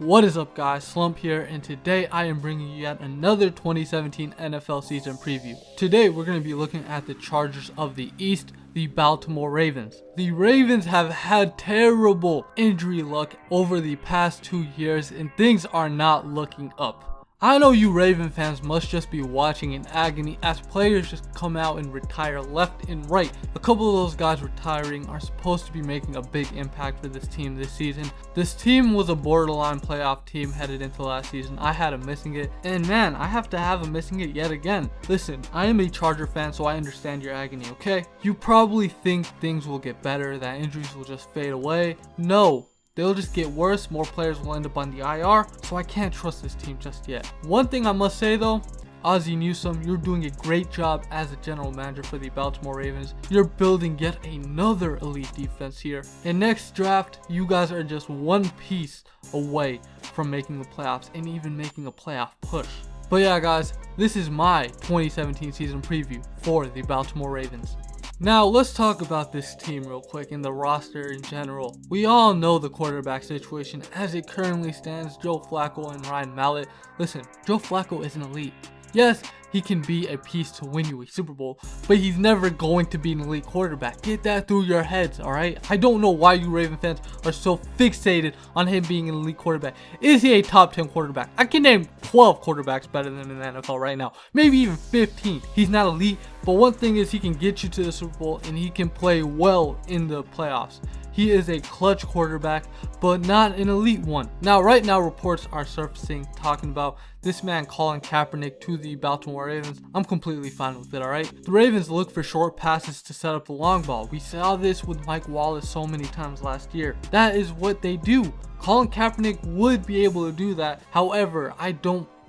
What is up guys, Slump here, and today I am bringing you yet another 2017 NFL season preview. Today we're going to be looking at the Chargers of the East, the Baltimore Ravens. The Ravens have had terrible injury luck over the past 2 years and things are not looking up. I know you Raven fans must just be watching in agony as players just come out and retire left and right. A couple of those guys retiring are supposed to be making a big impact for this team this season. This team was a borderline playoff team headed into last season. I had them missing it, and man, I have to have them missing it yet again. Listen, I am a Charger fan, so I understand your agony, okay? You probably think things will get better, that injuries will just fade away. No. They'll just get worse, more players will end up on the IR, so I can't trust this team just yet. One thing I must say though, Ozzie Newsome, you're doing a great job as a general manager for the Baltimore Ravens. You're building yet another elite defense here. And next draft, you guys are just one piece away from making the playoffs and even making a playoff push. But yeah guys, this is my 2017 season preview for the Baltimore Ravens. Now let's talk about this team real quick and the roster in general. We all know the quarterback situation as it currently stands. Joe Flacco and Ryan Mallett. Listen, Joe Flacco is an elite. Yes, he can be a piece to win you a Super Bowl, but he's never going to be an elite quarterback. Get that through your heads, alright? I don't know why you Raven fans are so fixated on him being an elite quarterback. Is he a top 10 quarterback? I can name 12 quarterbacks better than in the NFL right now. Maybe even 15. He's not elite, but one thing is he can get you to the Super Bowl and he can play well in the playoffs. He is a clutch quarterback, but not an elite one. Now, right now, reports are surfacing talking about this man Colin Kaepernick to the Baltimore Ravens. I'm completely fine with it, alright? The Ravens look for short passes to set up the long ball. We saw this with Mike Wallace so many times last year. That is what they do. Colin Kaepernick would be able to do that. However,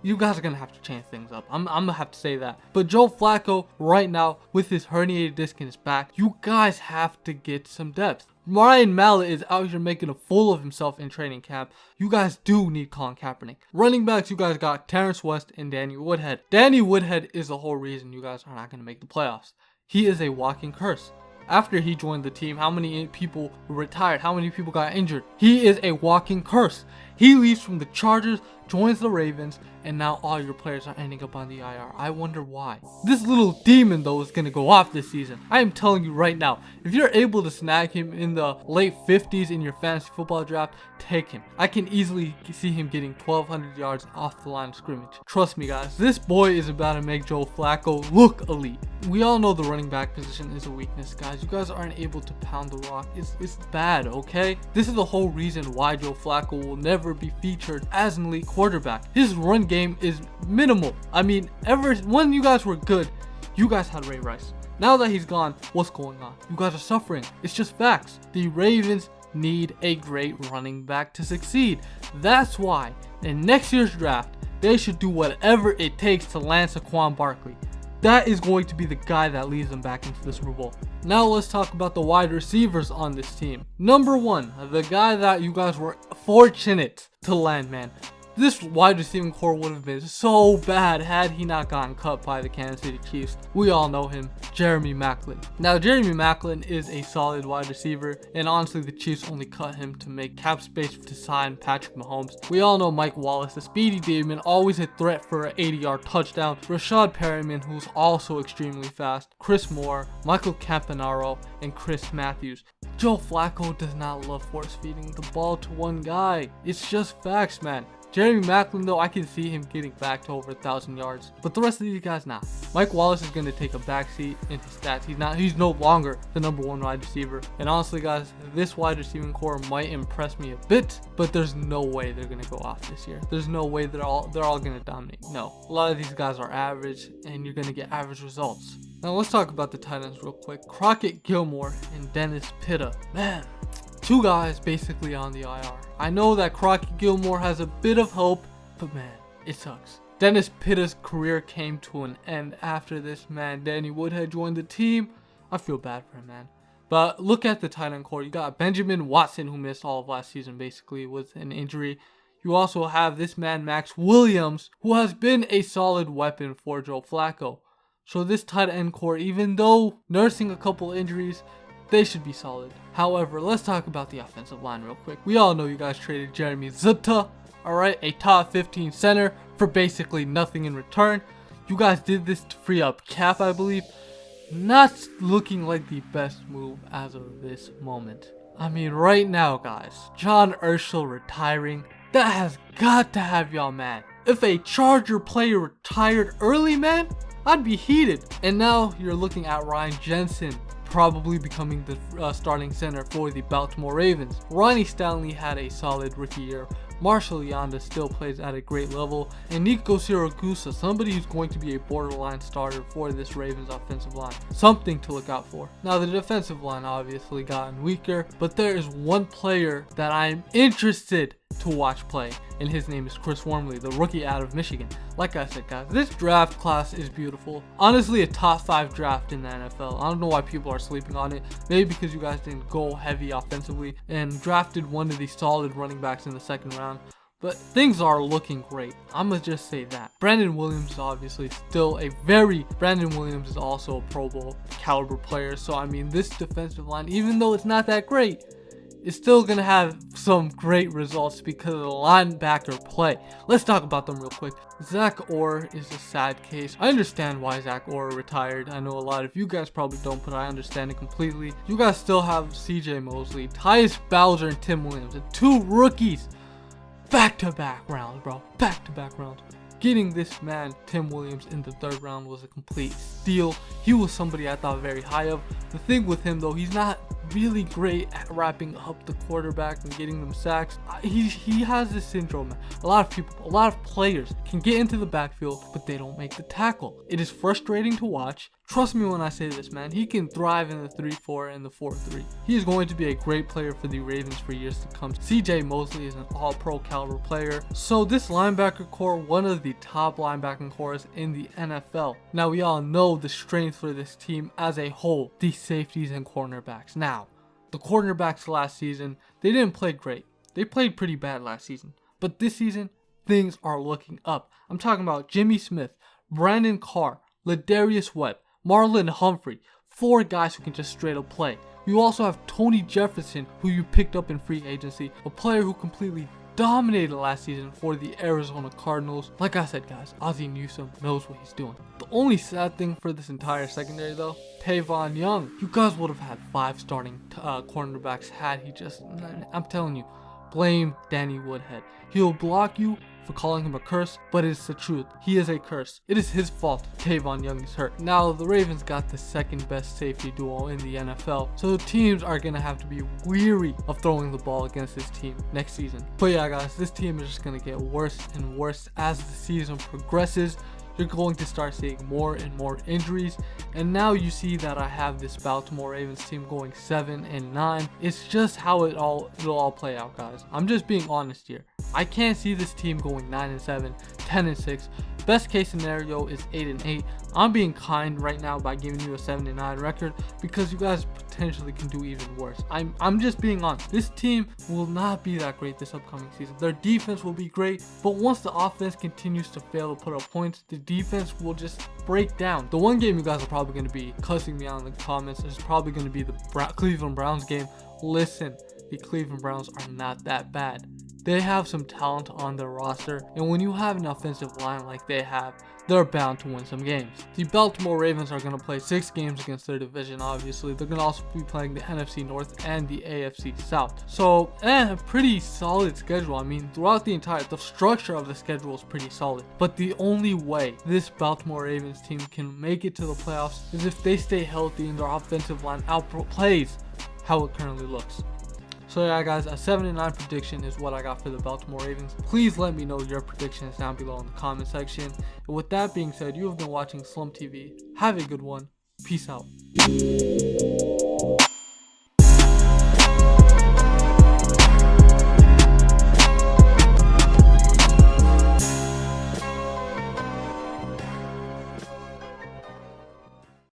you guys are going to have to change things up. I'm going to have to say that. But Joe Flacco, right now, with his herniated disc in his back, you guys have to get some depth. Ryan Mallett is out here making a fool of himself in training camp. You guys do need Colin Kaepernick. Running backs, you guys got Terrence West and Danny Woodhead. Danny Woodhead is the whole reason you guys are not going to make the playoffs. He is a walking curse. After he joined the team, how many people retired? How many people got injured? He is a walking curse. He leaves from the Chargers, joins the Ravens, and now all your players are ending up on the IR. I wonder why. This little demon, though, is going to go off this season. I am telling you right now, if you're able to snag him in the late 50s in your fantasy football draft, take him. I can easily see him getting 1,200 yards off the line of scrimmage. Trust me, guys. This boy is about to make Joe Flacco look elite. We all know the running back position is a weakness, guys. You guys aren't able to pound the rock. It's bad, okay? This is the whole reason why Joe Flacco will never be featured as an elite quarterback. His run game is minimal. I mean, when you guys were good, you guys had Ray Rice. Now that he's gone, what's going on? You guys are suffering. It's just facts. The Ravens need a great running back to succeed. That's why in next year's draft, they should do whatever it takes to land Saquon Barkley. That is going to be the guy that leads them back into the Super Bowl. Now let's talk about the wide receivers on this team. Number one, the guy that you guys were fortunate to land, man. This wide receiving core would have been so bad had he not gotten cut by the Kansas City Chiefs. We all know him, Jeremy Maclin. Now, Jeremy Maclin is a solid wide receiver, and honestly, the Chiefs only cut him to make cap space to sign Patrick Mahomes. We all know Mike Wallace, the speedy demon, always a threat for an 80-yard touchdown. Rashad Perriman, who's also extremely fast. Chris Moore, Michael Campanaro, and Chris Matthews. Joe Flacco does not love force feeding the ball to one guy. It's just facts, man. Jeremy Maclin, though, I can see him getting back to over 1,000 yards, but the rest of these guys, nah. Mike Wallace is going to take a backseat in his stats. He's no longer the number one wide receiver. And honestly, guys, this wide receiving core might impress me a bit, but there's no way they're going to go off this year. There's no way they're all going to dominate. No, a lot of these guys are average, and you're going to get average results. Now let's talk about the tight ends real quick. Crockett Gilmore and Dennis Pitta. Man, two guys basically on the IR. I know that Crockett Gilmore has a bit of hope, but man, it sucks. Dennis Pitta's career came to an end after this, man. Danny Woodhead joined the team. I feel bad for him, man. But look at the tight end core. You got Benjamin Watson, who missed all of last season basically with an injury. You also have this man, Max Williams, who has been a solid weapon for Joe Flacco. So this tight end core, even though nursing a couple injuries, they should be solid. However, let's talk about the offensive line real quick. We all know you guys traded Jeremy Zutta, alright? A top 15 center for basically nothing in return. You guys did this to free up cap, I believe. Not looking like the best move as of this moment. I mean, right now, guys, John Urschel retiring, that has got to have y'all mad. If a Charger player retired early, man, I'd be heated. And now you're looking at Ryan Jensen probably becoming the starting center for the Baltimore Ravens. Ronnie Stanley had a solid rookie year. Marshall Yanda still plays at a great level, and Nico Siragusa, somebody who's going to be a borderline starter for this Ravens offensive line. Something to look out for. Now, the defensive line obviously gotten weaker, but there is one player that I'm interested to watch play, and his name is Chris Wormley, the rookie out of Michigan. Like I said, guys, this draft class is beautiful. Honestly, a top 5 draft in the NFL. I don't know why people are sleeping on it. Maybe because you guys didn't go heavy offensively and drafted one of these solid running backs in the second round. But things are looking great. I'm gonna just say that. Brandon Williams is obviously still Brandon Williams is also a Pro Bowl caliber player. So I mean, this defensive line, even though it's not that great, is still gonna have some great results because of the linebacker play. Let's talk about them real quick. Zach Orr is a sad case. I understand why Zach Orr retired. I know a lot of you guys probably don't, but I understand it completely. You guys still have CJ Mosley, Tyus Bowser, and Tim Williams, and 2 rookies. Back-to-back rounds, bro. Back-to-back rounds. Getting this man, Tim Williams, in the 3rd round was a complete steal. He was somebody I thought very high of. The thing with him, though, he's not really great at wrapping up the quarterback and getting them sacks. He has this syndrome. A lot of players can get into the backfield, but they don't make the tackle. It is frustrating to watch. Trust me when I say this, man. He can thrive in the 3-4 and the 4-3. He is going to be a great player for the Ravens for years to come. CJ Mosley is an all-pro caliber player. So this linebacker core, one of the top linebacking cores in the NFL. Now, we all know the strength for this team as a whole, the safeties and cornerbacks. Now, the cornerbacks last season, they didn't play great. They played pretty bad last season. But this season, things are looking up. I'm talking about Jimmy Smith, Brandon Carr, Ladarius Webb, Marlon Humphrey, 4 guys who can just straight up play. You also have Tony Jefferson, who you picked up in free agency, a player who completely dominated last season for the Arizona Cardinals. Like I said, guys, Ozzie Newsome knows what he's doing. The only sad thing for this entire secondary, though, Tavon Young. You guys would have had 5 starting cornerbacks had he just, I'm telling you, blame Danny Woodhead. He'll block you for calling him a curse, but it's the truth. He is a curse. It is his fault Tavon Young is hurt. Now, the Ravens got the 2nd best safety duo in the NFL, so teams are going to have to be weary of throwing the ball against this team next season. But yeah, guys, this team is just going to get worse and worse as the season progresses. You're going to start seeing more and more injuries, and now you see that I have this Baltimore Ravens team going 7-9. It's just how it'll all play out, guys. I'm just being honest here. I can't see this team going 9-7, 10-6. Best case scenario is 8-8. I'm being kind right now by giving you a 7-9 record because you guys potentially can do even worse. I'm just being honest. This team will not be that great this upcoming season. Their defense will be great, but once the offense continues to fail to put up points, the defense will just break down. The one game you guys are probably going to be cussing me out in the comments is probably going to be the Cleveland Browns game. Listen, the Cleveland Browns are not that bad. They have some talent on their roster, and when you have an offensive line like they have, they're bound to win some games. The Baltimore Ravens are going to play 6 games against their division, obviously. They're going to also be playing the NFC North and the AFC South. So, a pretty solid schedule. I mean, throughout the structure of the schedule is pretty solid. But the only way this Baltimore Ravens team can make it to the playoffs is if they stay healthy and their offensive line outplays how it currently looks. So yeah, guys, a 7-9 prediction is what I got for the Baltimore Ravens. Please let me know your predictions down below in the comment section. And with that being said, you have been watching Slump TV. Have a good one. Peace out.